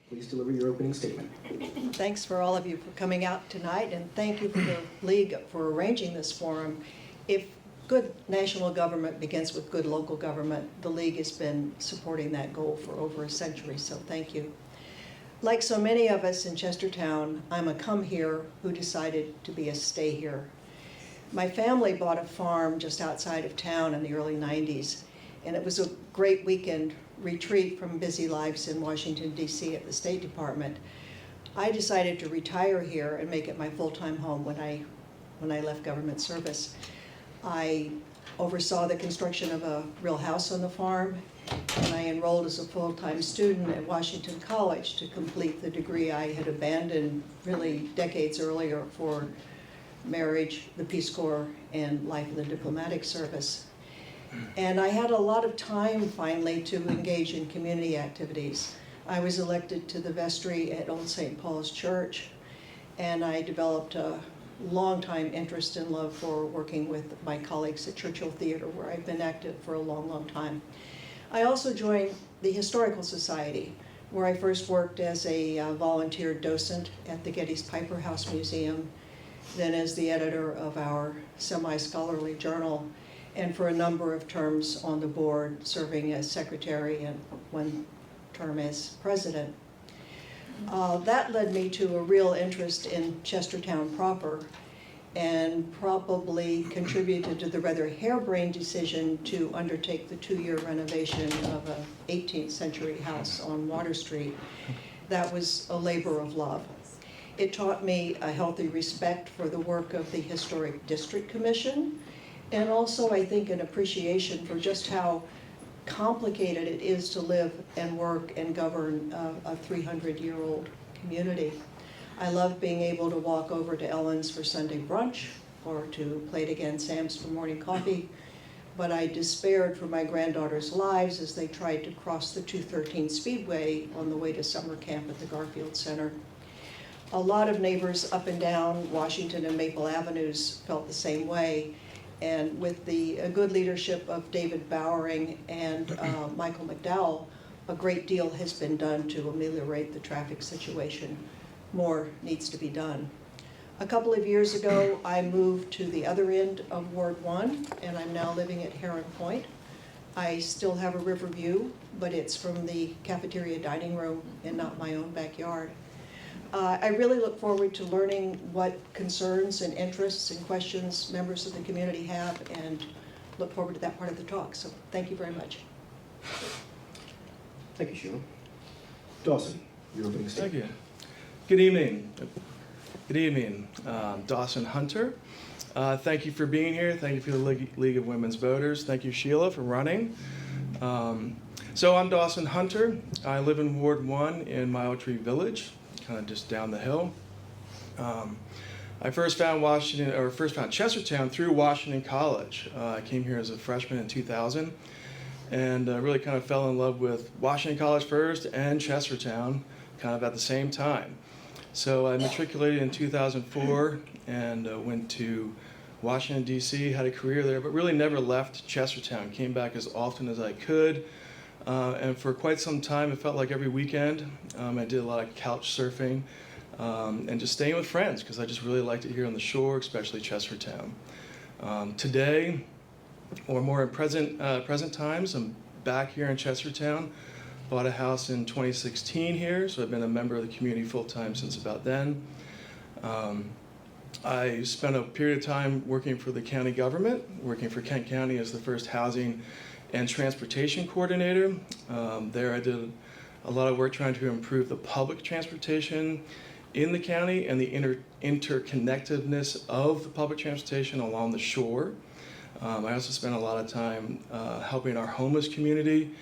Please deliver your opening statement. Thanks for all of you for coming out tonight, and thank you for the League for arranging this forum. If good national government begins with good local government, the League has been supporting that goal for over a century, so thank you. Like so many of us in Chestertown, I'm a come here who decided to be a stay here. My family bought a farm just outside of town in the early 90s, and it was a great weekend retreat from busy lives in Washington, D.C. at the State Department. I decided to retire here and make it my full-time home when I left government service. I oversaw the construction of a real house on the farm, and I enrolled as a full-time student at Washington College to complete the degree I had abandoned really decades earlier for marriage, the Peace Corps, and life in the diplomatic service. And I had a lot of time finally to engage in community activities. I was elected to the vestry at Old St. Paul's Church, and I developed a long-time interest and love for working with my colleagues at Churchill Theater, where I've been active for a long, long time. I also joined the Historical Society, where I first worked as a volunteer docent at the Getty's Piper House Museum, then as the editor of our semi-scholarly journal, and for a number of terms on the board, serving as secretary and one term as president. That led me to a real interest in Chestertown proper, and probably contributed to the rather harebrained decision to undertake the 2-year renovation of an 18th century house on Water Street. That was a labor of love. It taught me a healthy respect for the work of the Historic District Commission, and also, I think, an appreciation for just how complicated it is to live and work and govern a 300-year-old community. I love being able to walk over to Ellen's for Sunday brunch or to Plate Again Sam's for morning coffee, but I despaired for my granddaughters' lives as they tried to cross the 213 Speedway on the way to summer camp at the Garfield Center. A lot of neighbors up and down Washington and Maple Avenues felt the same way. And with the good leadership of David Bowering and Michael McDowell, a great deal has been done to ameliorate the traffic situation. More needs to be done. A couple of years ago, I moved to the other end of Ward 1, and I'm now living at Heron Point. I still have a river view, but it's from the cafeteria dining room and not my own backyard. I really look forward to learning what concerns and interests and questions members of the community have, and look forward to that part of the talk. So thank you very much. Thank you, Sheila. Dawson, your opening Thank statement. you. Good evening. Good evening. Dawson Hunter. Thank you for being here. Thank you for the League of Women's Voters. Thank you, Sheila, for running. So I'm Dawson Hunter. I live in Ward 1 in Mile Tree Village, kind of just down the hill. I first found Chestertown through Washington College. I came here as a freshman in 2000, and really kind of fell in love with Washington College first and Chestertown kind of at the same time. So I matriculated in 2004 and went to Washington, D.C., had a career there, but really never left Chestertown. Came back as often as I could. And for quite some time, it felt like every weekend, I did a lot of couch surfing and just staying with friends, because I just really liked it here on the shore, especially Chestertown. Today, or more in present times, I'm back here in Chestertown. Bought a house in 2016 here, so I've been a member of the community full-time since about then. I spent a period of time working for the county government, working for Kent County as the first housing and transportation coordinator. There I did a lot of work trying to improve the public transportation in the county and the interconnectedness of the public transportation along the shore. I also spent a lot of time helping our homeless community,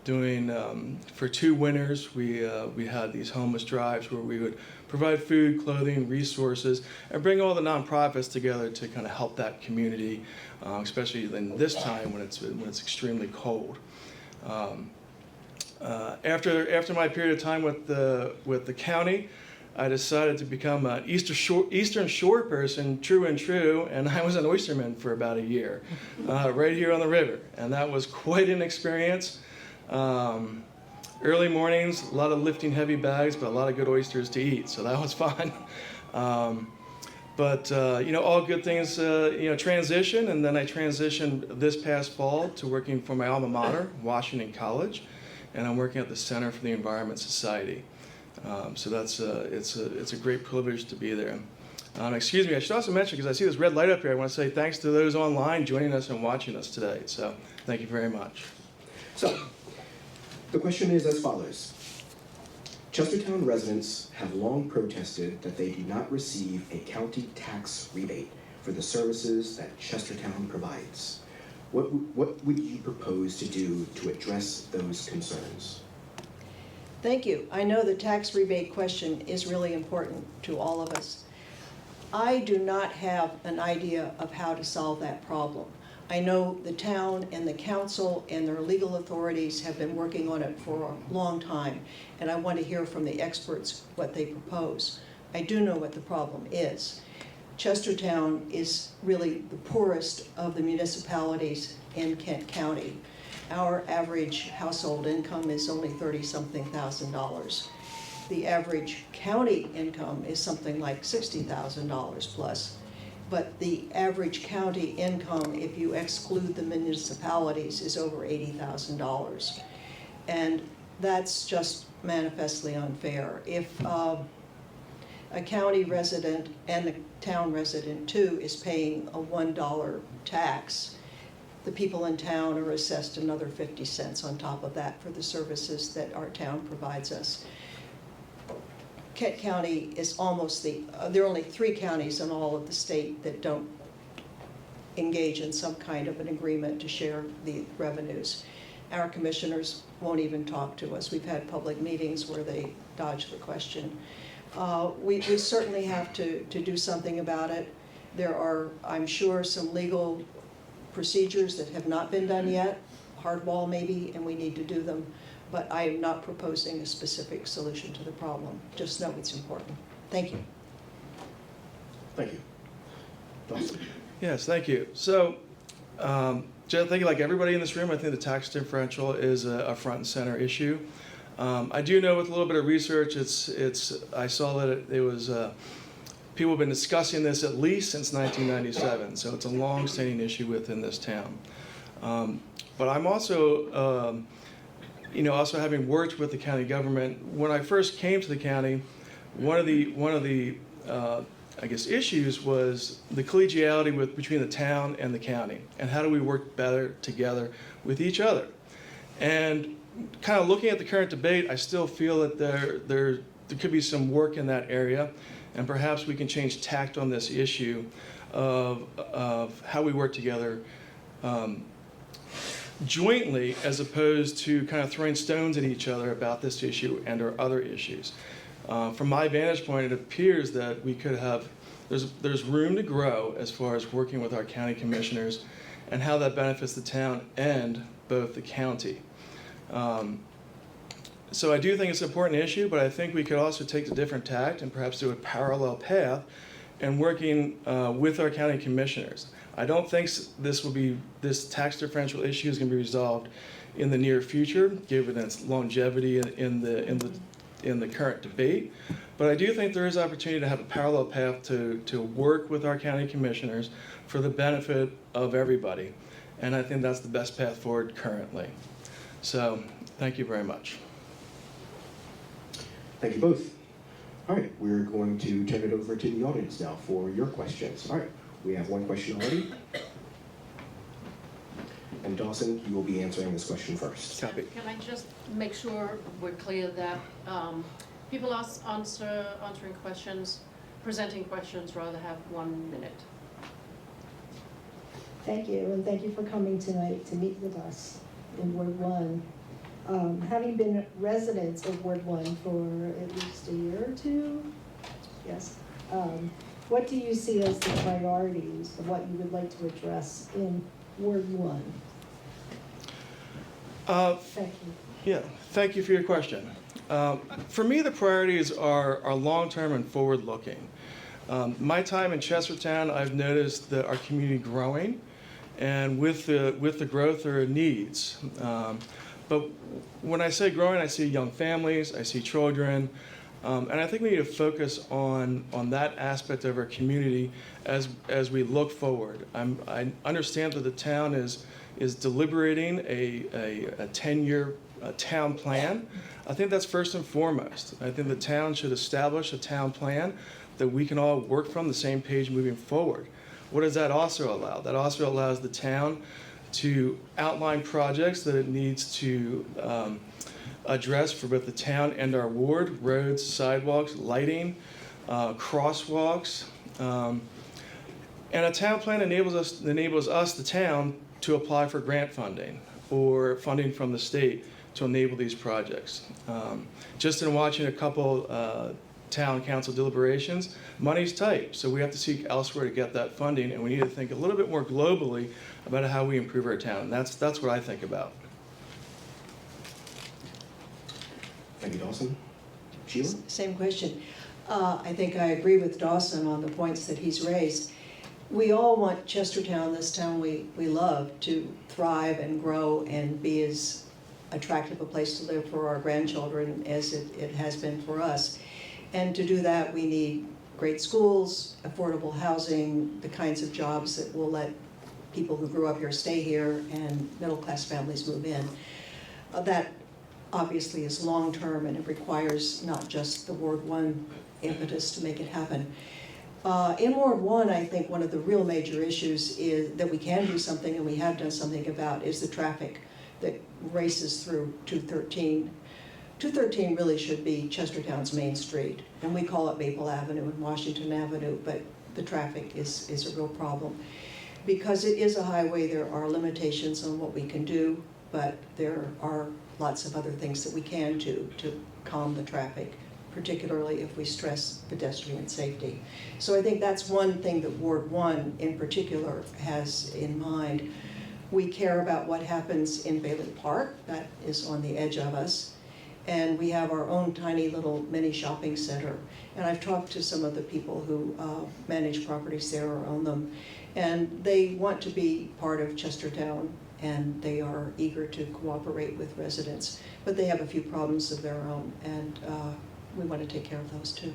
doing, for 2 winters, we had these homeless drives where we would provide food, clothing, resources, and bring all the nonprofits together to kind of help that community, especially in this time when it's extremely cold. After my period of time with the county, I decided to become an Eastern Shore person, true and true, and I was an oysterman for about a year, right here on the river, and that was quite an experience. early mornings, a lot of lifting heavy bags, but a lot of good oysters to eat, so that was fun. But all good things, transition, and then I transitioned this past fall to working for my alma mater, Washington College, and I'm working at the Center for the Environment Society. So that's it's a great privilege to be there. Excuse me, I should also mention, because I see this red light up here, I want to say thanks to those online joining us and watching us today. So thank you very much. So, the question is as follows. Chestertown residents have long protested that they do not receive a county tax rebate for the services that Chestertown provides. What would you propose to do to address those concerns? Thank you. I know the tax rebate question is really important to all of us. I do not have an idea of how to solve that problem. I know the town and the council and their legal authorities have been working on it for a long time, and I want to hear from the experts what they propose. I do know what the problem is. Chestertown is really the poorest of the municipalities in Kent County. Our average household income is only $30-something thousand. The average county income is something like $60,000 plus. But the average county income, if you exclude the municipalities, is over $80,000. And that's just manifestly unfair. If a county resident and a town resident too is paying a $1 tax, the people in town are assessed another 50 cents on top of that for the services that our town provides us. Kent County is almost there are only 3 counties in all of the state that don't engage in some kind of an agreement to share the revenues. Our commissioners won't even talk to us. We've had public meetings where they dodge the question. We certainly have to do something about it. There are, I'm sure, some legal procedures that have not been done yet, hardball maybe, and we need to do them. But I am not proposing a specific solution to the problem. Just know it's important. Thank you. Thank you. Dawson. Yes, thank you. So, Joe, thank you. Like everybody in this room, I think the tax differential is a front and center issue. I do know with a little bit of research, I saw that it was people have been discussing this at least since 1997. So it's a long-standing issue within this town. But I'm also also having worked with the county government, when I first came to the county, one of the issues was the collegiality between the town and the county, and how do we work better together with each other. And kind of looking at the current debate, I still feel that there could be some work in that area, and perhaps we can change tact on this issue of how we work together jointly, as opposed to kind of throwing stones at each other about this issue and or other issues. From my vantage point, it appears that we could have, there's room to grow as far as working with our county commissioners and how that benefits the town and both the county. So I do think it's an important issue, but I think we could also take a different tact and perhaps do a parallel path and working with our county commissioners. I don't think this tax differential issue is going to be resolved in the near future, given its longevity in the current debate. But I do think there is opportunity to have a parallel path to work with our county commissioners for the benefit of everybody. And I think that's the best path forward currently. So thank you very much. Thank you both. All right, we're going to turn it over to the audience now for your questions. All right, we have one question already. And Dawson, you will be answering this question first. Copy. Can I just make sure we're clear that people answering questions, presenting questions, rather have 1 minute? Thank you, and thank you for coming tonight to meet with us in Ward 1. Having been residents of Ward 1 for at least a year or two, yes, what do you see as the priorities of what you would like to address in Ward 1? Thank you. Yeah, thank you for your question. For me, the priorities are long-term and forward-looking. My time in Chestertown, I've noticed that our community growing, and with the growth, there are needs. But when I say growing, I see young families, I see children, and I think we need to focus on that aspect of our community as we look forward. I understand that the town is deliberating a 10-year town plan. I think that's first and foremost. I think the town should establish a town plan that we can all work from the same page moving forward. What does that also allow? That also allows the town to outline projects that it needs to address for both the town and our ward: roads, sidewalks, lighting, crosswalks. And a town plan enables us, the town, to apply for grant funding or funding from the state to enable these projects. Just in watching a couple town council deliberations, money's tight, so we have to seek elsewhere to get that funding, and we need to think a little bit more globally about how we improve our town. That's what I think about. Thank you, Dawson. Sheila? Same question. I think I agree with Dawson on the points that he's raised. We all want Chestertown, this town we love, to thrive and grow and be as attractive a place to live for our grandchildren as it has been for us. And to do that, we need great schools, affordable housing, the kinds of jobs that will let people who grew up here stay here, and middle-class families move in. That obviously is long-term, and it requires not just the Ward 1 impetus to make it happen. In Ward 1, I think one of the real major issues is that we can do something, and we have done something about, is the traffic that races through 213. 213 really should be Chestertown's main street, and we call it Maple Avenue and Washington Avenue, but the traffic is a real problem. Because it is a highway, there are limitations on what we can do, but there are lots of other things that we can do to calm the traffic, particularly if we stress pedestrian safety. So I think that's one thing that Ward 1 in particular has in mind. We care about what happens in Bailey Park, that is on the edge of us. And we have our own tiny little mini shopping center. And I've talked to some of the people who manage properties there or own them. And they want to be part of Chestertown, and they are eager to cooperate with residents. But they have a few problems of their own, and we want to take care of those too.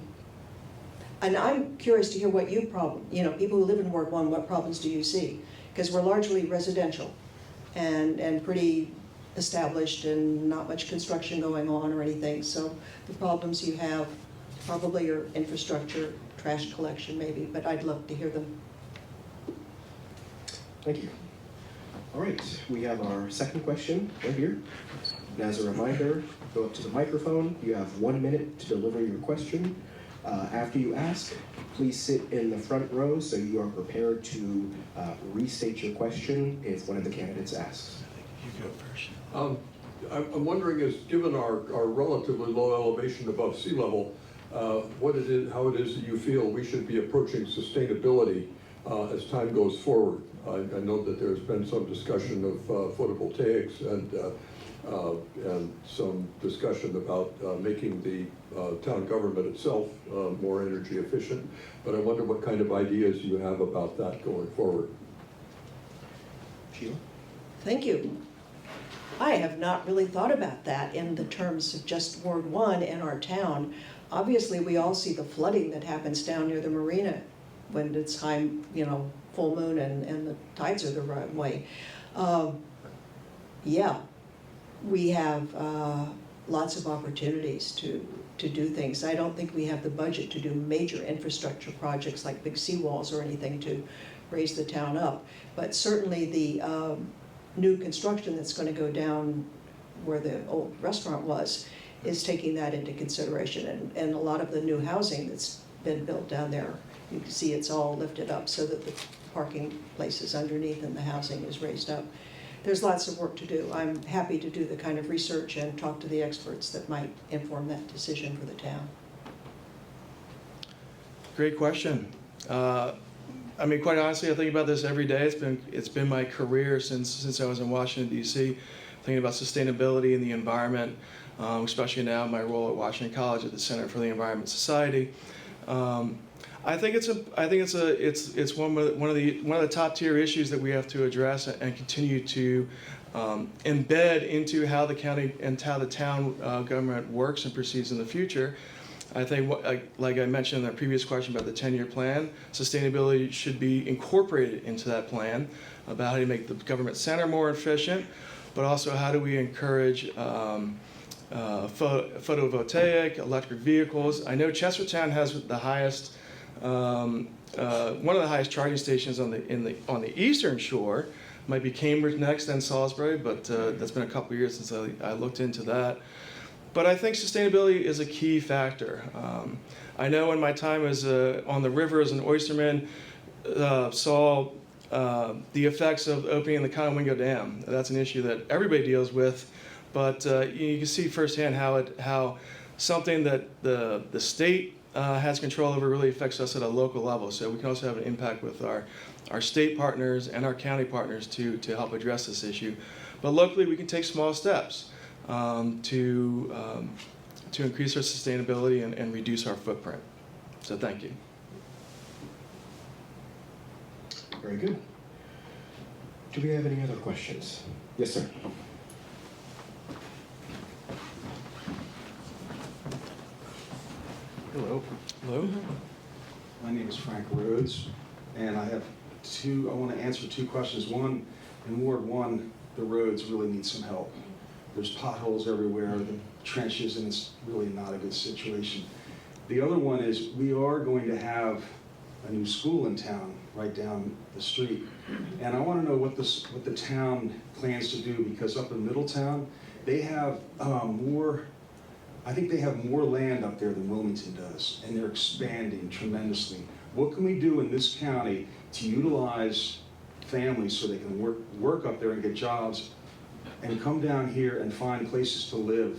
And I'm curious to hear what people who live in Ward 1, what problems do you see? Because we're largely residential and pretty established and not much construction going on or anything. So the problems you have probably are infrastructure, trash collection maybe, but I'd love to hear them. Thank you. All right, we have our second question right here. And as a reminder, go up to the microphone. You have 1 minute to deliver your question. After you ask, please sit in the front row so you are prepared to restate your question if one of the candidates asks. You go first. I'm wondering, given our relatively low elevation above sea level, how it is that you feel we should be approaching sustainability as time goes forward. I know that there's been some discussion of photovoltaics and some discussion about making the town government itself more energy efficient, but I wonder what kind of ideas you have about that going forward. Sheila? Thank you. I have not really thought about that in the terms of just Ward 1 and our town. Obviously, we all see the flooding that happens down near the marina when it's high, full moon and the tides are the right way. Yeah, we have lots of opportunities to do things. I don't think we have the budget to do major infrastructure projects like big seawalls or anything to raise the town up, but certainly the new construction that's going to go down where the old restaurant was is taking that into consideration, and a lot of the new housing that's been built down there, you can see it's all lifted up so that the parking places underneath and the housing is raised up. There's lots of work to do. I'm happy to do the kind of research and talk to the experts that might inform that decision for the town. Great question. Quite honestly, I think about this every day. It's been my career since I was in Washington, D.C., thinking about sustainability and the environment, especially now in my role at Washington College at the Center for the Environment Society. I think it's one of the top tier issues that we have to address and continue to embed into how the county and how the town government works and proceeds in the future. I think, like I mentioned in the previous question about the 10-year plan, sustainability should be incorporated into that plan about how to make the government center more efficient, but also how do we encourage photovoltaic, electric vehicles. I know Chestertown has the highest, one of the highest charging stations on the eastern shore. Might be Cambridge next, then Salisbury, but that's been a couple of years since I looked into that. But I think sustainability is a key factor. I know in my time as on the river as an oysterman, saw the effects of opening the Conowingo Dam. That's an issue that everybody deals with, but you can see firsthand how something that the state has control over really affects us at a local level. So we can also have an impact with our state partners and our county partners to help address this issue. But locally, we can take small steps to increase our sustainability and reduce our footprint. So thank you. Very good. Do we have any other questions? Yes, sir. Hello, Hello? my name is Frank Rhodes, and I want to answer two questions. One, in Ward 1, the roads really need some help. There's potholes everywhere, the trenches, and it's really not a good situation. The other one is we are going to have a new school in town, right down the street. And I want to know what the town plans to do, because up in Middletown, they have I think they have more land up there than Wilmington does, and they're expanding tremendously. What can we do in this county to utilize families so they can work up there and get jobs and come down here and find places to live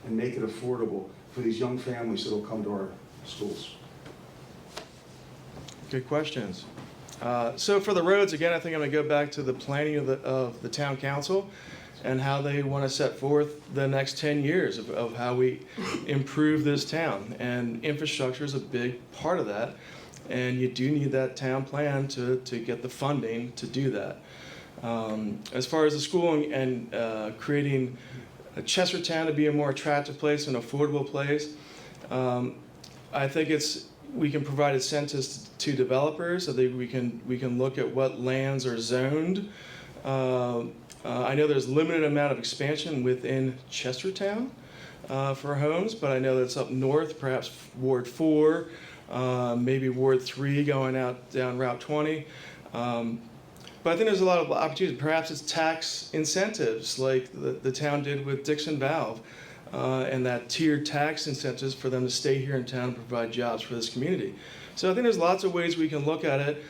and make it affordable for these young families that will come to our schools? Good questions. So for the roads, again, I think I'm going to go back to the planning of the town council and how they want to set forth the next 10 years of how we improve this town. And infrastructure is a big part of that. And you do need that town plan to get the funding to do that. As far as the school and creating Chestertown to be a more attractive place, an affordable place, I think we can provide incentives to developers so that we can look at what lands are zoned. I know there's limited amount of expansion within Chestertown for homes, but I know that's up north, perhaps Ward 4, maybe Ward 3 going out down Route 20. But I think there's a lot of opportunities. Perhaps it's tax incentives like the town did with Dixon Valve, and that tiered tax incentives for them to stay here in town and provide jobs for this community. So I think there's lots of ways we can look at it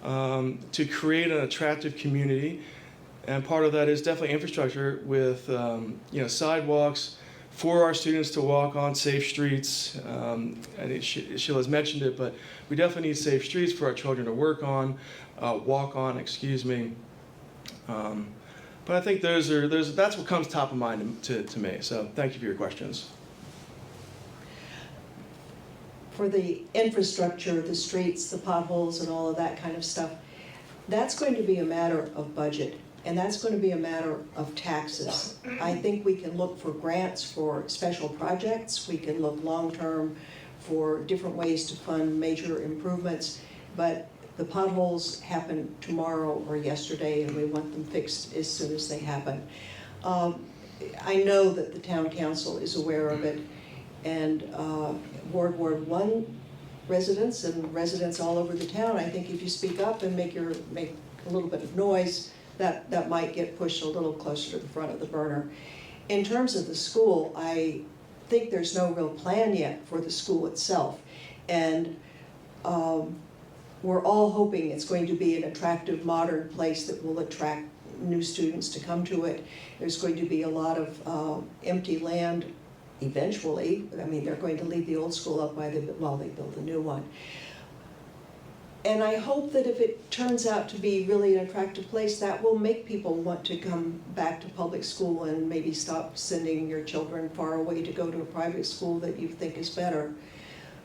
to create an attractive community. And part of that is definitely infrastructure with sidewalks for our students to walk on, safe streets. And Sheila's mentioned it, but we definitely need safe streets for our children to walk on, excuse me. But I think that's what comes top of mind to me. So thank you for your questions. For the infrastructure, the streets, the potholes, and all of that kind of stuff, that's going to be a matter of budget. And that's going to be a matter of taxes. I think we can look for grants for special projects. We can look long-term for different ways to fund major improvements. But the potholes happen tomorrow or yesterday, and we want them fixed as soon as they happen. I know that the town council is aware of it, and Ward 1 residents and residents all over the town, I think if you speak up and make a little bit of noise, that might get pushed a little closer to the front of the burner. In terms of the school, I think there's no real plan yet for the school itself. And we're all hoping it's going to be an attractive, modern place that will attract new students to come to it. There's going to be a lot of empty land eventually. I mean, they're going to leave the old school up while they build a new one. And I hope that if it turns out to be really an attractive place, that will make people want to come back to public school and maybe stop sending your children far away to go to a private school that you think is better.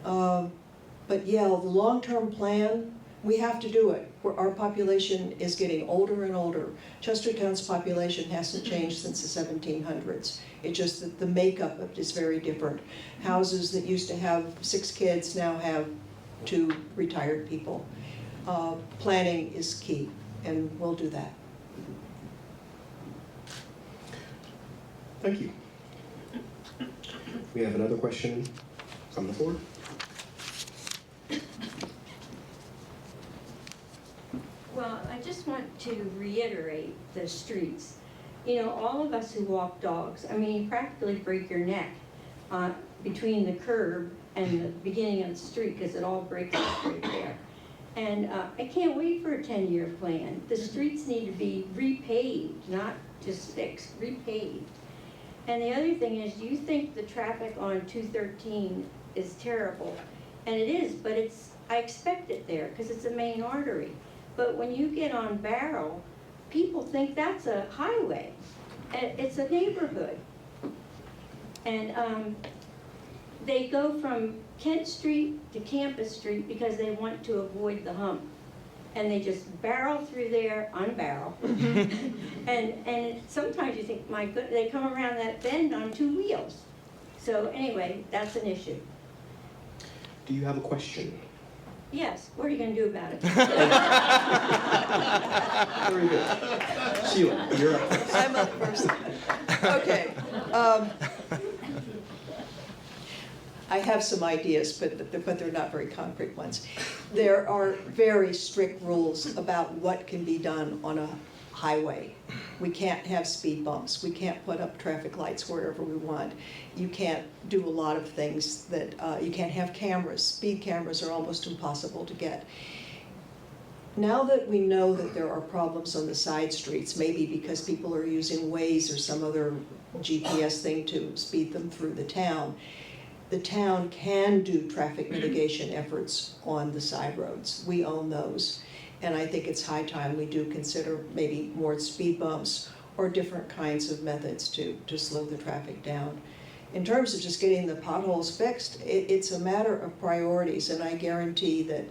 But yeah, the long-term plan We have to do it. Our population is getting older and older. Chestertown's population hasn't changed since the 1700s. It's just that the makeup of it is very different. Houses that used to have 6 kids now have 2 retired people. Planning is key, and we'll do that. Thank you. We have another question from the floor. Well, I just want to reiterate the streets. You know, all of us who walk dogs, I mean, you practically break your neck between the curb and the beginning of the street because it all breaks up right there. And I can't wait for a 10-year plan. The streets need to be repaved, not just fixed, repaved. And the other thing is, you think the traffic on 213 is terrible, and it is, but I expect it there because it's a main artery. But when you get on Barrel, people think that's a highway. It's a neighborhood. And they go from Kent Street to Campus Street because they want to avoid the hump. And they just barrel through there, unbarrel. and sometimes you think, my goodness, they come around that bend on 2 wheels. So anyway, that's an issue. Do you have a question? Yes, what are you going to do about it? Very good. Sheila, you're up first. I'm up first. Okay. I have some ideas, but they're not very concrete ones. There are very strict rules about what can be done on a highway. We can't have speed bumps. We can't put up traffic lights wherever we want. You can't do a lot of things that, you can't have cameras. Speed cameras are almost impossible to get. Now that we know that there are problems on the side streets, maybe because people are using Waze or some other GPS thing to speed them through the town can do traffic mitigation efforts on the side roads. We own those. And I think it's high time we do consider maybe more speed bumps or different kinds of methods to slow the traffic down. In terms of just getting the potholes fixed, it's a matter of priorities, and I guarantee that,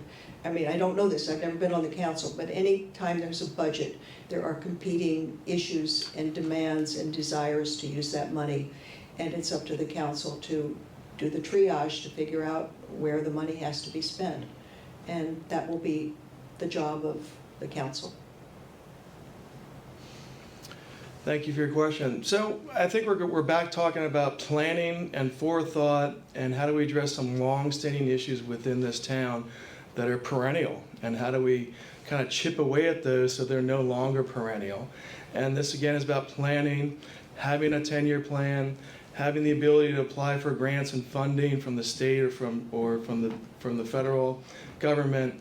I mean, I don't know this, I've never been on the council, but any time there's a budget, there are competing issues and demands and desires to use that money, and it's up to the council to do the triage to figure out where the money has to be spent. And that will be the job of the council. Thank you for your question. So I think we're back talking about planning and forethought and how do we address some long-standing issues within this town that are perennial, and how do we kind of chip away at those so they're no longer perennial. And this again is about planning, having a 10-year plan, having the ability to apply for grants and funding from the state or from the federal government.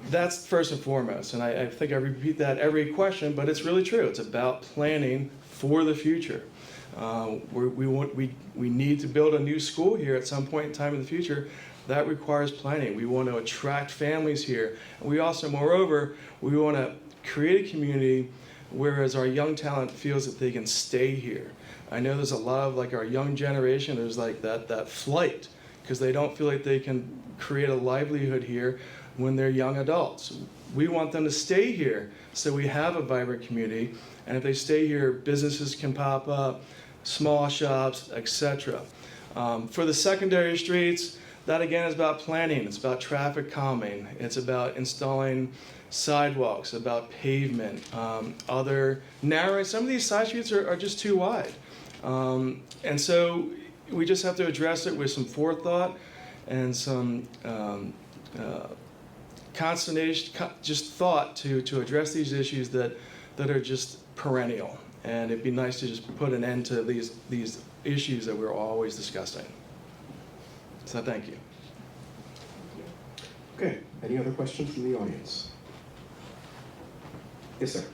That's first and foremost, and I think I repeat that every question, but it's really true. It's about planning for the future. We need to build a new school here at some point in time in the future. That requires planning. We want to attract families here. And we also, moreover, we want to create a community whereas our young talent feels that they can stay here. I know there's a lot of, like, our young generation, there's like that flight because they don't feel like they can create a livelihood here when they're young adults. We want them to stay here so we have a vibrant community, and if they stay here, businesses can pop up, small shops, etc. For the secondary streets, that again is about planning. It's about traffic calming. It's about installing sidewalks, about pavement, other narrowing. Some of these side streets are just too wide. And so we just have to address it with some forethought and some just thought to address these issues that are just perennial. And it'd be nice to just put an end to these issues that we're always discussing. So thank you. Okay, any other questions from the audience? Yes, sir.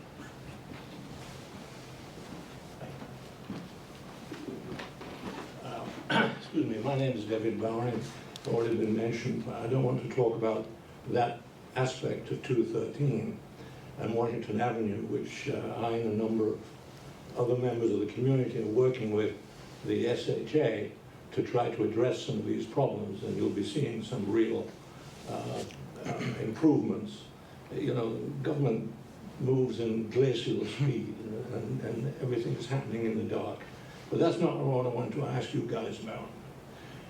Excuse me, my name is David Bowering. It's already been mentioned, but I don't want to talk about that aspect of 213 and Washington Avenue, which I and a number of other members of the community are working with the SHA to try to address some of these problems, and you'll be seeing some real improvements. You know, government moves in glacial speed, and everything is happening in the dark. But that's not what I want to ask you guys about.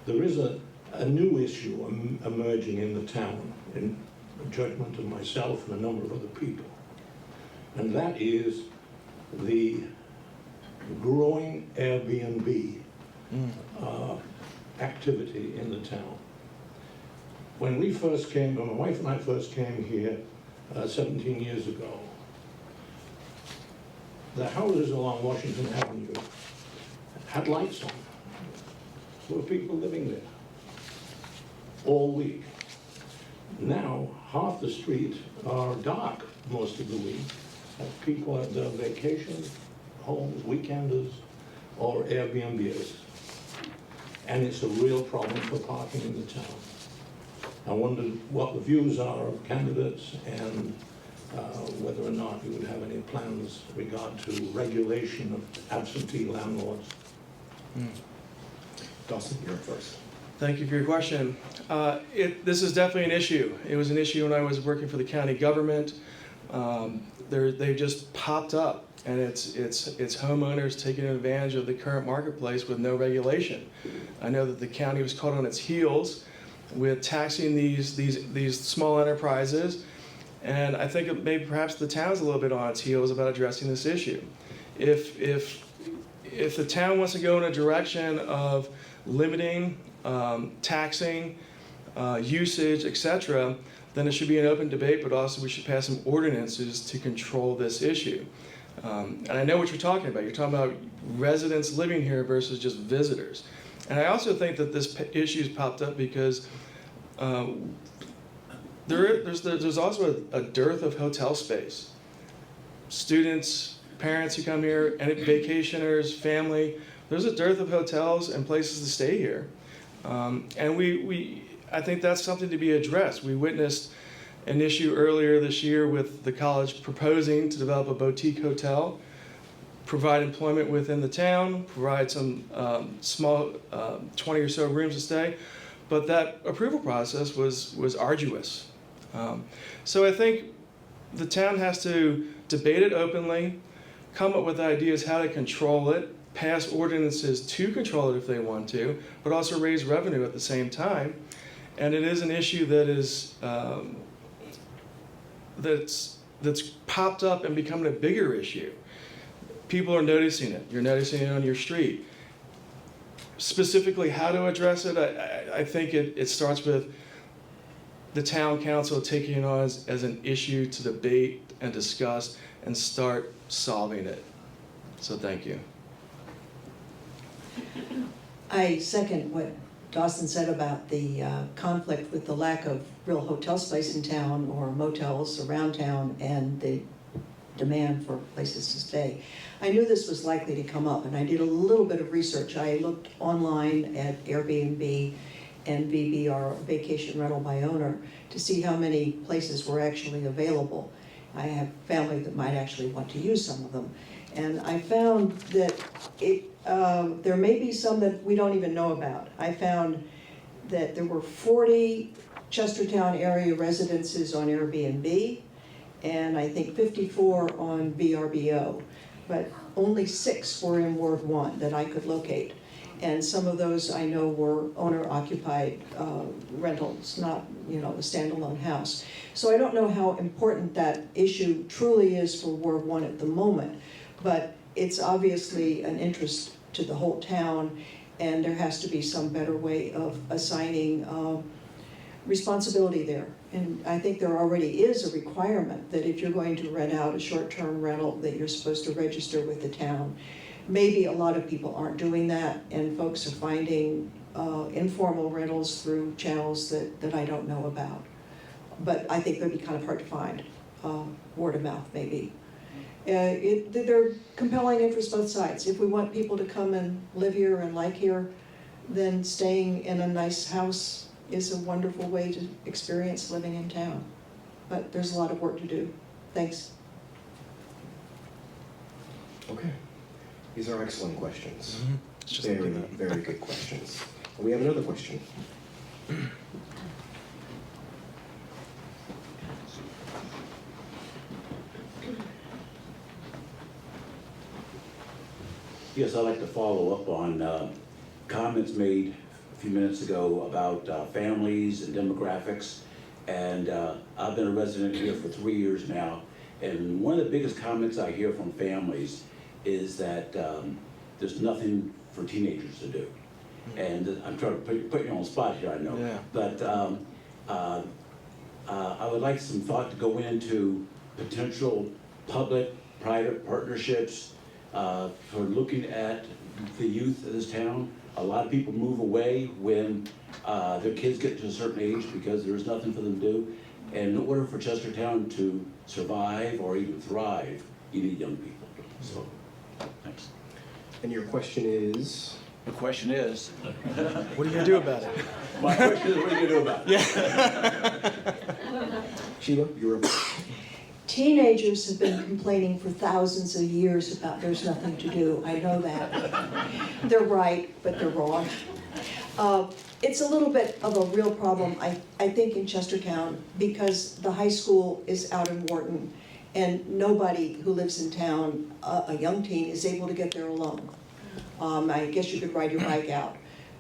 There is a new issue emerging in the town, in judgment of myself and a number of other people. And that is the growing Airbnb activity in the town. When we first came, when my wife and I first came here 17 years ago, the houses along Washington Avenue had lights on. There were people living there all week. Now, half the street are dark most of the week. People at their vacation homes, weekenders, or Airbnbs. And it's a real problem for parking in the town. I wondered what the views are of candidates and whether or not you would have any plans with regard to regulation of absentee landlords. Dawson, you're up first. Thank you for your question. This is definitely an issue. It was an issue when I was working for the county government. They've just popped up, and it's homeowners taking advantage of the current marketplace with no regulation. I know that the county was caught on its heels with taxing these small enterprises, and I think it maybe perhaps the town's a little bit on its heels about addressing this issue. If the town wants to go in a direction of limiting, taxing, usage, etc., then it should be an open debate, but also we should pass some ordinances to control this issue. And I know what you're talking about. You're talking about residents living here versus just visitors. And I also think that this issue's popped up because there's also a dearth of hotel space. Students, parents who come here, and vacationers, family, there's a dearth of hotels and places to stay here. And I think that's something to be addressed. We witnessed an issue earlier this year with the college proposing to develop a boutique hotel, provide employment within the town, provide some small 20 or so rooms to stay, but that approval process was arduous. So I think the town has to debate it openly, come up with ideas how to control it, pass ordinances to control it if they want to, but also raise revenue at the same time. And it is an issue that is that's popped up and becoming a bigger issue. People are noticing it. You're noticing it on your street. Specifically, how to address it, I think it starts with the town council taking it on as an issue to debate and discuss and start solving it. So thank you. I second what Dawson said about the conflict with the lack of real hotel space in town or motels around town and the demand for places to stay. I knew this was likely to come up, and I did a little bit of research. I looked online at Airbnb and VBR, vacation rental by owner, to see how many places were actually available. I have family that might actually want to use some of them. And I found that there may be some that we don't even know about. I found that there were 40 Chestertown area residences on Airbnb, and I think 54 on VRBO, but only 6 were in Ward 1 that I could locate. And some of those I know were owner-occupied rentals, not, a standalone house. So I don't know how important that issue truly is for Ward 1 at the moment, but it's obviously an interest to the whole town, and there has to be some better way of assigning responsibility there. And I think there already is a requirement that if you're going to rent out a short-term rental, that you're supposed to register with the town. Maybe a lot of people aren't doing that, and folks are finding informal rentals through channels that I don't know about. But I think they'd be kind of hard to find, word of mouth maybe. They're compelling interest both sides. If we want people to come and live here and like here, then staying in a nice house is a wonderful way to experience living in town. But there's a lot of work to do. Thanks. Okay. These are excellent questions. Mm-hmm. It's just Very, like that. very good questions. We have another question. Yes, I'd like to follow up on comments made a few minutes ago about families and demographics. And I've been a resident here for 3 years now. And one of the biggest comments I hear from families is that there's nothing for teenagers to do. And I'm trying to put you on the spot here, I know. Yeah. But I would like some thought to go into potential public-private partnerships for looking at the youth of this town. A lot of people move away when their kids get to a certain age because there's nothing for them to do. And in order for Chestertown to survive or even thrive, you need young people. So, thanks. And your question is? The question is, What are you gonna do about it? my question is, what are you gonna do about it? Yeah. Sheila, you're up. Teenagers have been complaining for thousands of years about there's nothing to do. I know that. They're right, but they're wrong. It's a little bit of a real problem, I think, in Chestertown, because the high school is out in Wharton, and nobody who lives in town, a young teen, is able to get there alone. I guess you could ride your bike out,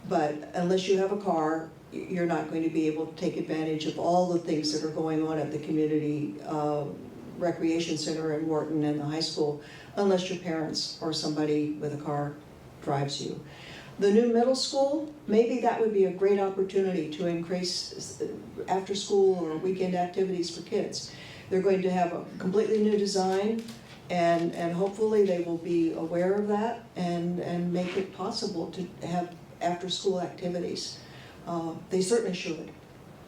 but unless you have a car, you're not going to be able to take advantage of all the things that are going on at the community recreation center in Wharton and the high school, unless your parents or somebody with a car drives you. The new middle school, maybe that would be a great opportunity to increase after school or weekend activities for kids. They're going to have a completely new design, and hopefully they will be aware of that and make it possible to have after school activities. They certainly should,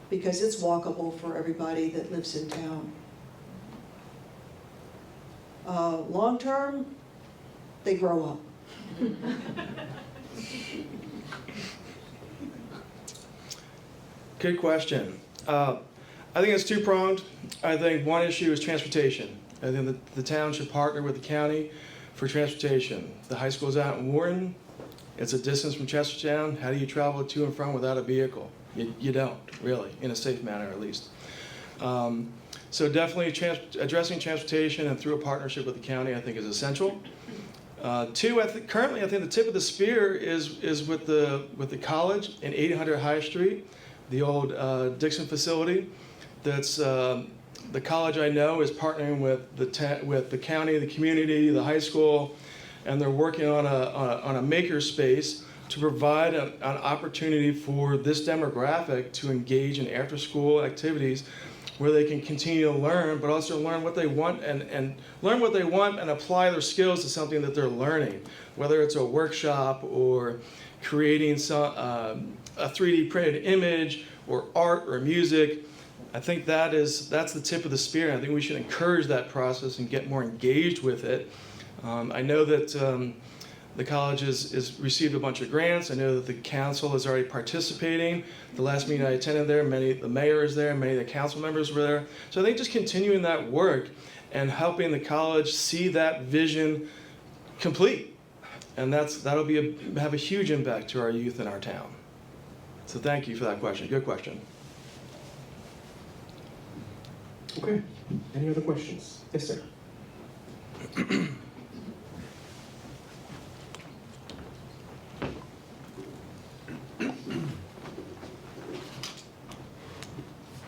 because it's walkable for everybody that lives in town. Long term, they grow up. Good question. I think it's two-pronged. I think one issue is transportation. I think that the town should partner with the county for transportation. The high school's out in Warren. It's a distance from Chestertown. How do you travel to and from without a vehicle? You don't, really, in a safe manner at least. So definitely addressing transportation and through a partnership with the county, I think, is essential. Two, currently I think the tip of the spear is with the college in 800 High Street, the old Dixon facility. That's the college I know is partnering with the county, the community, the high school, and they're working on a maker space to provide an opportunity for this demographic to engage in after-school activities where they can continue to learn, but also learn what they want and learn what they want and apply their skills to something that they're learning, whether it's a workshop or creating a 3D printed image or art or music. I think that's the tip of the spear. I think we should encourage that process and get more engaged with it. I know that the college has received a bunch of grants. I know that the council is already participating. The last meeting I attended there, the mayor is there, many of the council members were there. So I think just continuing that work and helping the college see that vision complete. And that'll have a huge impact to our youth in our town. So thank you for that question. Good question. Okay. Any other questions? Yes, sir.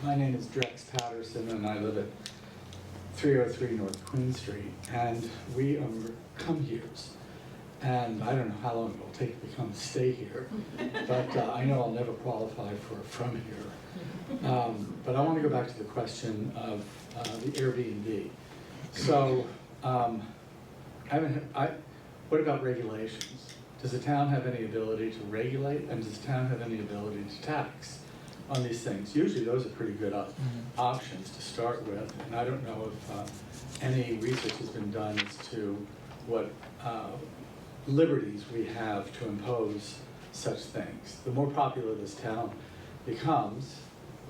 My name is Drex Patterson, and I live at 303 North Queen Street, and we are come here's. And I don't know how long it'll take to become stay here, but I know I'll never qualify for from here. But I want to go back to the question of the Airbnb. So, what about regulations? Does the town have any ability to regulate, and does the town have any ability to tax on these things? Usually those are pretty good options to start with, and I don't know if any research has been done as to what liberties we have to impose such things. The more popular this town becomes,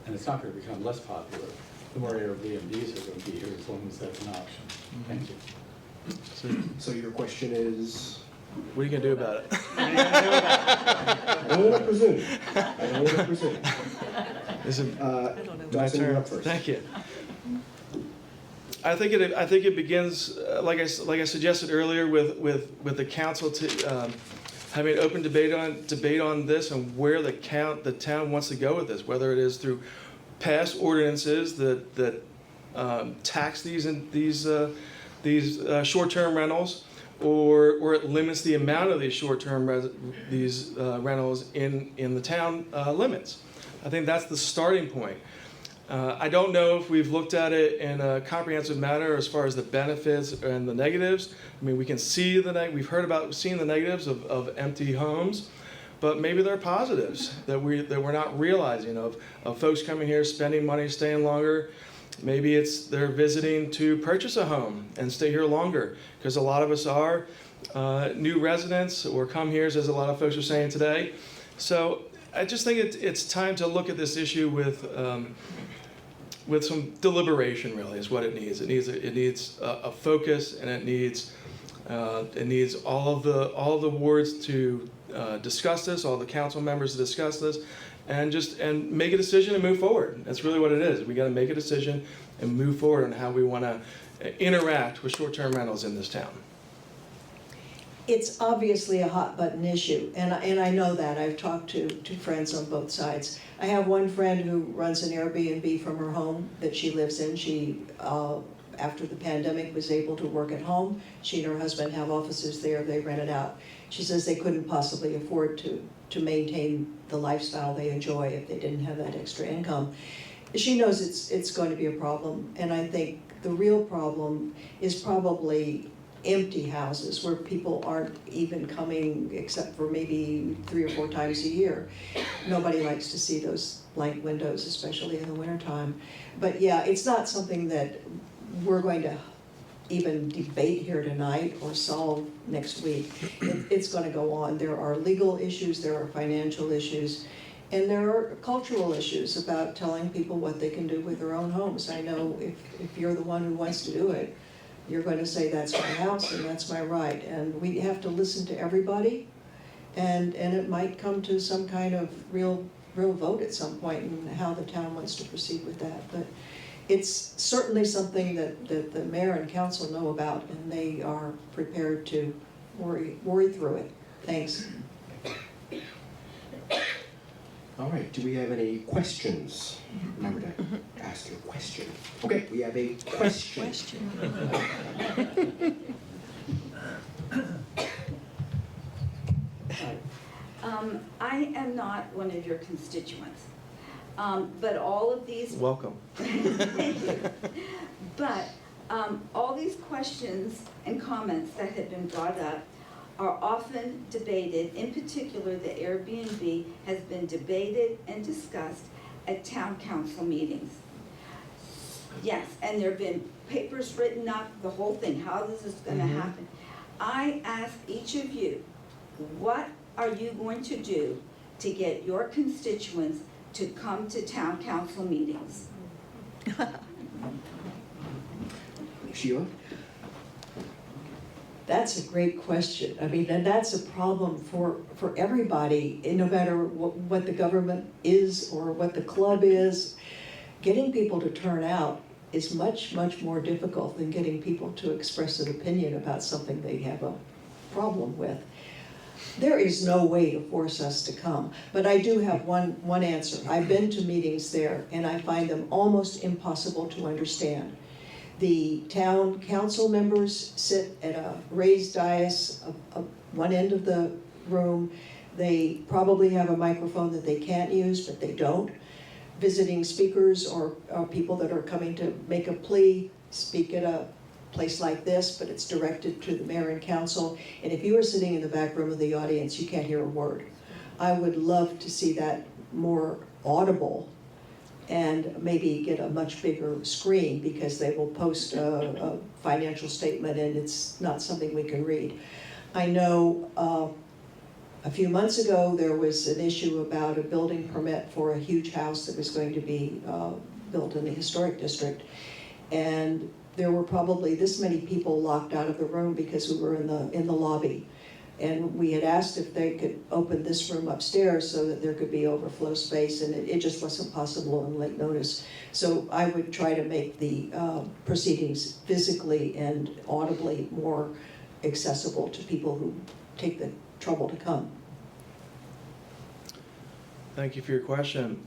and it's not going to become less popular, the more Airbnbs are going to be here as long as that's an option. Thank you. So your question is? What are you going to do about it? I don't want to presume. I don't want to presume. This is my Dawson, you're turn. up first. Thank you. I think it begins, like I suggested earlier, with the council to having an open debate on this and where the town wants to go with this, whether it is through past ordinances that tax these short-term rentals, or it limits the amount of these short-term rentals in the town limits. I think that's the starting point. I don't know if we've looked at it in a comprehensive manner as far as the benefits and the negatives. I mean, we can see we've heard about seeing the negatives of empty homes, but maybe there are positives that we're not realizing of folks coming here, spending money, staying longer. Maybe they're visiting to purchase a home and stay here longer, because a lot of us are new residents or come here, as a lot of folks are saying today. So I just think it's time to look at this issue with some deliberation. Really, is what it needs. It needs a focus, and it needs all of the wards to discuss this, all the council members to discuss this, and make a decision and move forward. That's really what it is. We got to make a decision and move forward on how we want to interact with short-term rentals in this town. It's obviously a hot button issue, and I know that. I've talked to friends on both sides. I have one friend who runs an Airbnb from her home that she lives in. She, after the pandemic, was able to work at home. She and her husband have offices there. They rent it out. She says they couldn't possibly afford to maintain the lifestyle they enjoy if they didn't have that extra income. She knows it's going to be a problem, and I think the real problem is probably empty houses where people aren't even coming except for maybe 3 or 4 times a year. Nobody likes to see those blank windows, especially in the wintertime. But yeah, it's not something that we're going to even debate here tonight or solve next week. It's going to go on. There are legal issues, there are financial issues, and there are cultural issues about telling people what they can do with their own homes. I know if you're the one who wants to do it, you're going to say that's my house and that's my right. And we have to listen to everybody, and it might come to some kind of real vote at some point in how the town wants to proceed with that. But it's certainly something that the mayor and council know about, and they are prepared to worry through it. Thanks. All right, do we have any questions? Remember to ask your question. Okay, we have a question. I am not one of your constituents, but all of these... Welcome. Thank you. But all these questions and comments that have been brought up are often debated. In particular, the Airbnb has been debated and discussed at town council meetings. Yes, and there have been papers written up, the whole thing, how this is going to happen. I ask each of you, what are you going to do to get your constituents to come to town council meetings? Sheila? That's a great question. I mean, and that's a problem for everybody, no matter what the government is or what the club is. Getting people to turn out is much, much more difficult than getting people to express an opinion about something they have a problem with. There is no way to force us to come, but I do have one answer. I've been to meetings there, and I find them almost impossible to understand. The town council members sit at a raised dais of one end of the room. They probably have a microphone that they can't use, but they don't. Visiting speakers or people that are coming to make a plea speak at a place like this, but it's directed to the mayor and council. And if you are sitting in the back room of the audience, you can't hear a word. I would love to see that more audible, and maybe get a much bigger screen, because they will post a financial statement and it's not something we can read. I know a few months ago there was an issue about a building permit for a huge house that was going to be built in the historic district, and there were probably this many people locked out of the room because we were in the lobby. And we had asked if they could open this room upstairs so that there could be overflow space, and it just wasn't possible on late notice. So I would try to make the proceedings physically and audibly more accessible to people who take the trouble to come. Thank you for your question.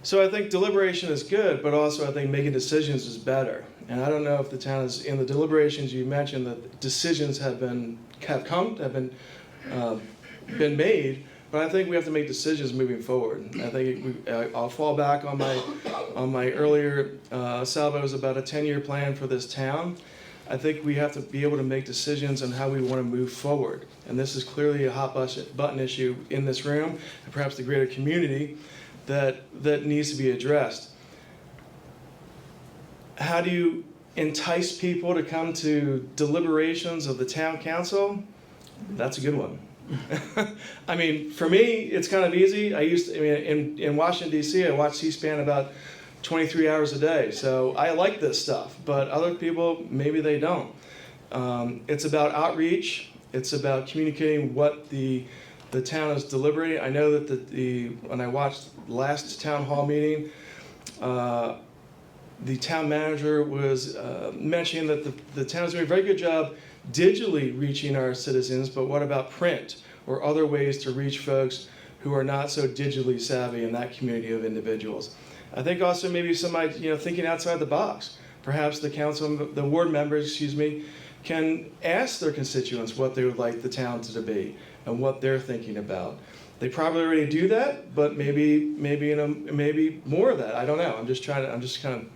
So I think deliberation is good, but also I think making decisions is better. And I don't know if the town is, in the deliberations you mentioned that decisions have been made, but I think we have to make decisions moving forward. I think I'll fall back on my earlier salvos about a 10-year plan for this town. I think we have to be able to make decisions on how we want to move forward. And this is clearly a hot button issue in this room, and perhaps the greater community, that needs to be addressed. How do you entice people to come to deliberations of the town council? That's a good one. I mean, for me, it's kind of easy. In Washington, D.C., I watch C-SPAN about 23 hours a day. So I like this stuff, but other people, maybe they don't. It's about outreach. It's about communicating what the town is deliberating. I know that when I watched the last town hall meeting, the town manager was mentioning that the town is doing a very good job digitally reaching our citizens, but what about print or other ways to reach folks who are not so digitally savvy in that community of individuals? I think also maybe somebody, thinking outside the box. Perhaps the ward members, can ask their constituents what they would like the town to be and what they're thinking about. They probably already do that, but maybe more of that. I don't know. I'm just kind of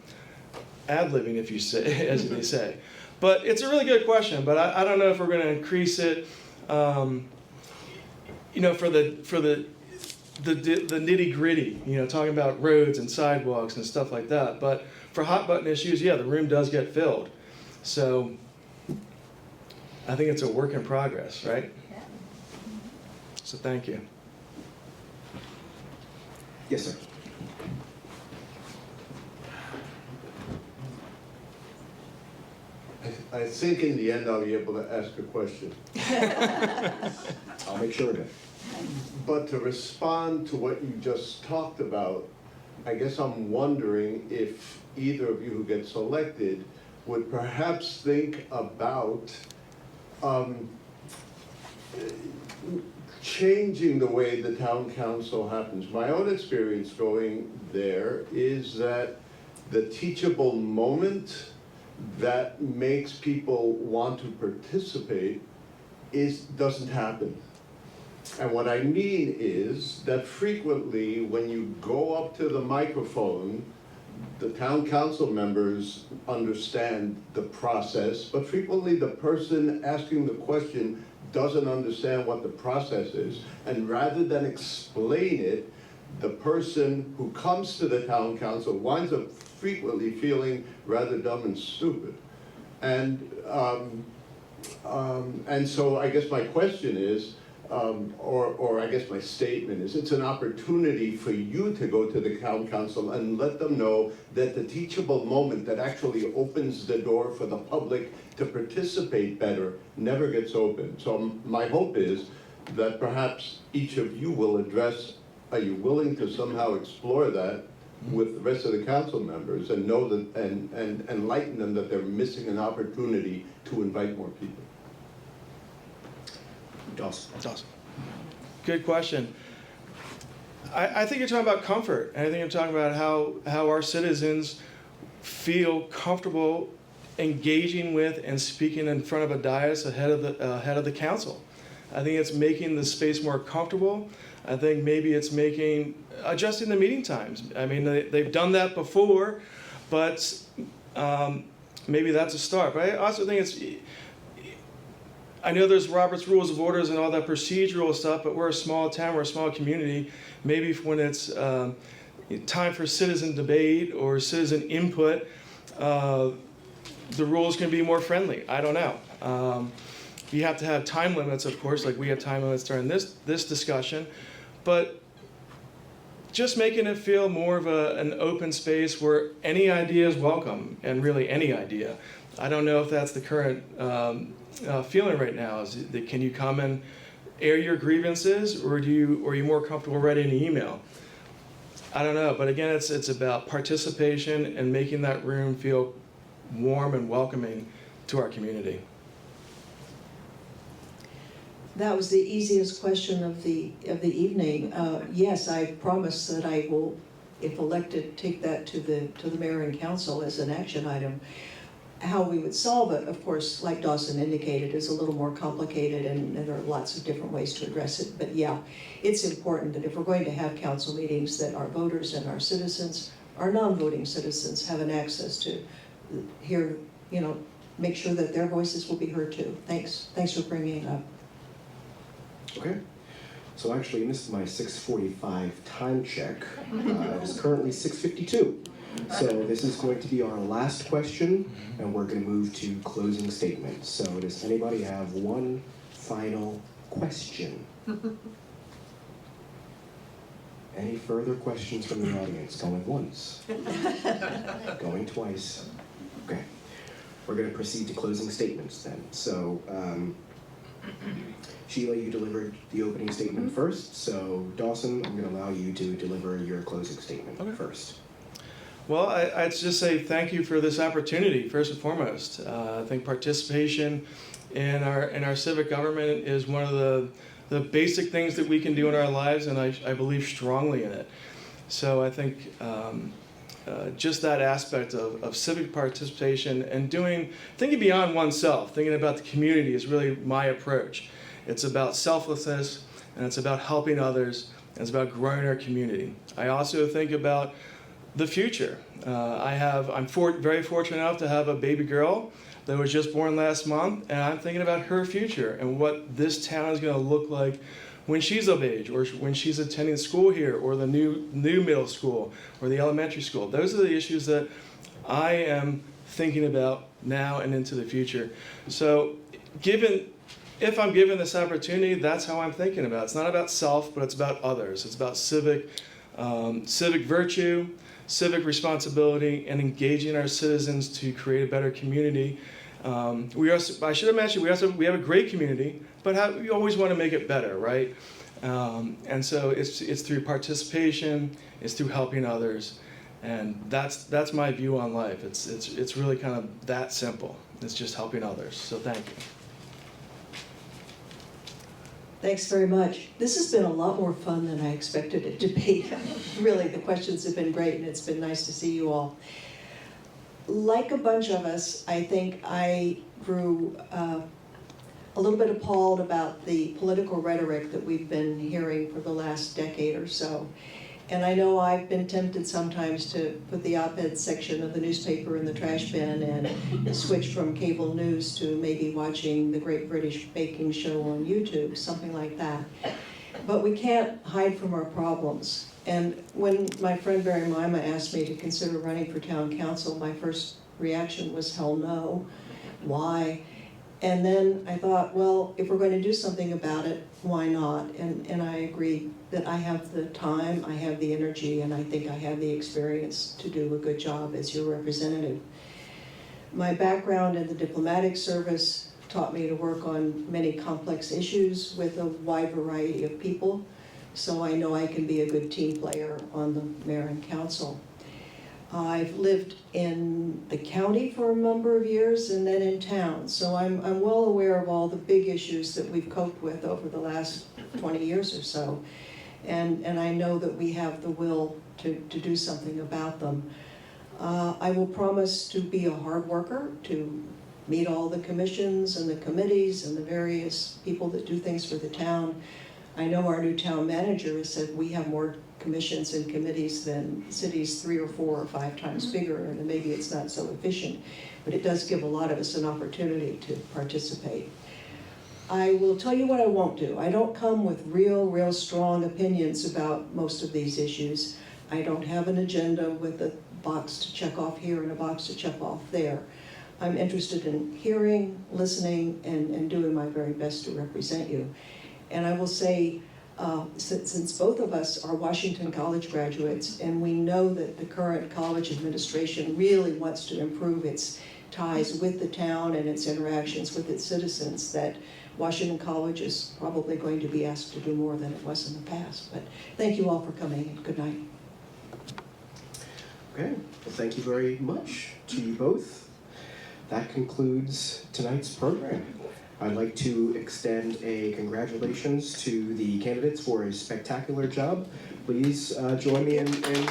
ad-libbing, if you say, as they say. But it's a really good question. But I don't know if we're going to increase it. For the nitty-gritty, talking about roads and sidewalks and stuff like that. But for hot button issues, yeah, the room does get filled. So I think it's a work in progress, right? Yeah. So thank you. Yes, sir. I think in the end I'll be able to ask a question. I'll make sure of it. But to respond to what you just talked about, I guess I'm wondering if either of you who get selected would perhaps think about changing the way the town council happens. My own experience going there is that the teachable moment that makes people want to participate doesn't happen. And what I mean is that frequently when you go up to the microphone, the town council members understand the process, but frequently the person asking the question doesn't understand what the process is. And rather than explain it, the person who comes to the town council winds up frequently feeling rather dumb and stupid. And so I guess my question is, or I guess my statement is, it's an opportunity for you to go to the town council and let them know that the teachable moment that actually opens the door for the public to participate better never gets opened. So my hope is that perhaps each of you will address, are you willing to somehow explore that with the rest of the council members and know that, and enlighten them that they're missing an opportunity to invite more people? Dawson. Good question. I think you're talking about comfort, and I think you're talking about how our citizens feel comfortable engaging with and speaking in front of a dais ahead of the council. I think it's making the space more comfortable. I think maybe it's adjusting the meeting times. I mean, they've done that before, but maybe that's a start. But I also think I know there's Robert's Rules of Orders and all that procedural stuff, but we're a small town, we're a small community. Maybe when it's time for citizen debate or citizen input, the rules can be more friendly. I don't know. You have to have time limits, of course, like we have time limits during this discussion, but just making it feel more of an open space where any idea is welcome, and really any idea. I don't know if that's the current feeling right now? Can you come and air your grievances, or are you more comfortable writing an email? I don't know, but again, it's about participation and making that room feel warm and welcoming to our community. That was the easiest question of the evening. Yes, I promise that I will, if elected, take that to the mayor and council as an action item. How we would solve it, of course, like Dawson indicated, is a little more complicated, and there are lots of different ways to address it. But yeah, it's important that if we're going to have council meetings, that our voters and our citizens, our non-voting citizens, have an access to hear, make sure that their voices will be heard too. Thanks for bringing it up. Okay. So actually, this is my 6:45 time check. It is currently 6:52. So this is going to be our last question, and we're going to move to closing statements. So does anybody have one final question? Any further questions from the audience? Going once. Going twice. Okay. We're going to proceed to closing statements then. So Sheila, you delivered the opening statement first. So Dawson, I'm going to allow you to deliver your closing statement first. Well, I'd just say thank you for this opportunity, first and foremost. I think participation in our civic government is one of the basic things that we can do in our lives, and I believe strongly in it. So I think just that aspect of civic participation and thinking beyond oneself, thinking about the community is really my approach. It's about selflessness, and it's about helping others, and it's about growing our community. I also think about the future. I'm very fortunate enough to have a baby girl that was just born last month, and I'm thinking about her future and what this town is going to look like when she's of age, or when she's attending school here, or the new middle school, or the elementary school. Those are the issues that I am thinking about now and into the future. So if I'm given this opportunity, that's how I'm thinking about it. It's not about self, but it's about others. It's about civic virtue, civic responsibility, and engaging our citizens to create a better community. I should have mentioned, we have a great community, but we always want to make it better, right? And so it's through participation, it's through helping others, and that's my view on life. It's really kind of that simple. It's just helping others. So thank you. Thanks very much. This has been a lot more fun than I expected it to be. Really, the questions have been great, and it's been nice to see you all. Like a bunch of us, I think I grew a little bit appalled about the political rhetoric that we've been hearing for the last decade or so. And I know I've been tempted sometimes to put the op-ed section of the newspaper in the trash bin and switch from cable news to maybe watching the Great British Baking Show on YouTube, something like that. But we can't hide from our problems. And when my friend Barry Mima asked me to consider running for town council, my first reaction was, hell no. Why? And then I thought, well, if we're going to do something about it, why not? And I agree that I have the time, I have the energy, and I think I have the experience to do a good job as your representative. My background in the diplomatic service taught me to work on many complex issues with a wide variety of people, so I know I can be a good team player on the mayor and council. I've lived in the county for a number of years and then in town, so I'm well aware of all the big issues that we've coped with over the last 20 years or so. And I know that we have the will to do something about them. I will promise to be a hard worker, to meet all the commissions and the committees and the various people that do things for the town. I know our new town manager has said we have more commissions and committees than cities 3 or 4 or 5 times bigger, and maybe it's not so efficient, but it does give a lot of us an opportunity to participate. I will tell you what I won't do. I don't come with real strong opinions about most of these issues. I don't have an agenda with a box to check off here and a box to check off there. I'm interested in hearing, listening, and doing my very best to represent you. And I will say, since both of us are Washington College graduates, and we know that the current college administration really wants to improve its ties with the town and its interactions with its citizens that Washington College is probably going to be asked to do more than it was in the past. But thank you all for coming, and good night. Okay, well, thank you very much to you both. That concludes tonight's program. I'd like to extend a congratulations to the candidates for a spectacular job. Please join me in congratulations.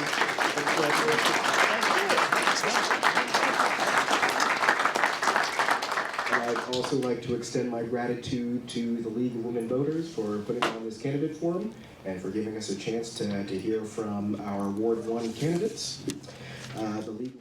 And I'd also like to extend my gratitude to the League of Women Voters for putting on this candidate forum and for giving us a chance to hear from our Ward 1 candidates. The League